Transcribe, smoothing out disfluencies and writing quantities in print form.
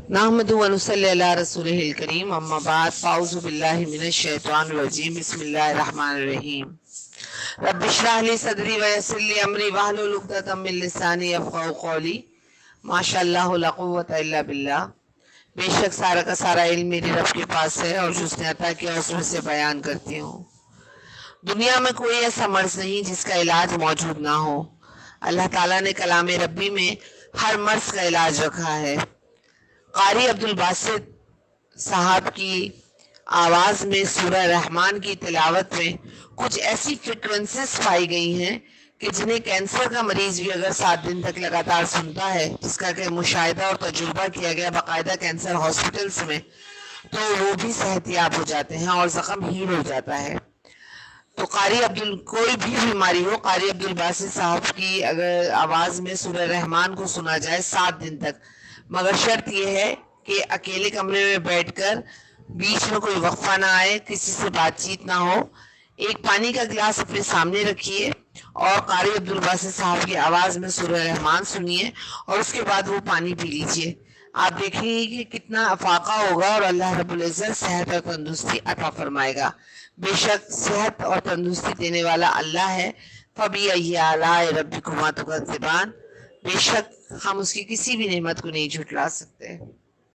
नहमदु व नुसल्ली अला रसूलिहिल करीम अम्मा बाद फ़ाऊज़ु बिल्लाहि मिनश शैतानिर रजीम बिस्मिल्लाहिर रहमानिर रहीम रब्बि इश्रह ली सदरी व यस्सिर ली अमरी वहलुल उक़दतम मिन लिसानी यफ़क़हू क़ौली माशाअल्लाह ला कुव्वता इल्ला बिल्लाह। बेशक सारा का सारा इल्म मेरे रब के पास है और जो उसने अता किया उसमें से बयान करती हूँ। दुनिया में कोई ऐसा मर्ज नहीं जिसका इलाज मौजूद ना हो। अल्लाह ताला ने कलाम रब्बी में हर मर्ज का इलाज रखा है। कारी अब्दुल बासित साहब की आवाज़ में सूरह रहमान की तिलावत में कुछ ऐसी फ्रिक्वेंसीज पाई गई हैं कि जिन्हें कैंसर का मरीज भी अगर 7 दिन तक लगातार सुनता है, जिसका कि मुशाहिदा और तजुर्बा किया गया बाकायदा कैंसर हॉस्पिटल्स में, तो वो भी सेहतियाब हो जाते हैं और ज़ख्म हील हो जाता है। तो कारी अब्दुल कोई भी बीमारी हो, कारी अब्दुल बासित साहब की अगर आवाज़ में सूरह रहमान को सुना जाए 7 दिन तक, मगर शर्त यह है कि अकेले कमरे में बैठकर बीच में कोई वक्फा ना आए, किसी से बातचीत ना हो। एक पानी का गिलास अपने सामने रखिए और कारी अब्दुल बासित साहब की आवाज़ में सूरह रहमान सुनिए और उसके बाद वो पानी पी लीजिए। आप देखेंगे कि कितना अफाका होगा और अल्लाह रब्बुल इज्जत सेहत और तंदुरुस्ती अता फरमाएगा। बेशक सेहत और तंदुरुस्ती देने वाला अल्लाह है। फबी आलाए रब्बिकुमा तुकज़्ज़िबान। बेशक हम उसकी किसी भी नेमत को नहीं झुटला सकते।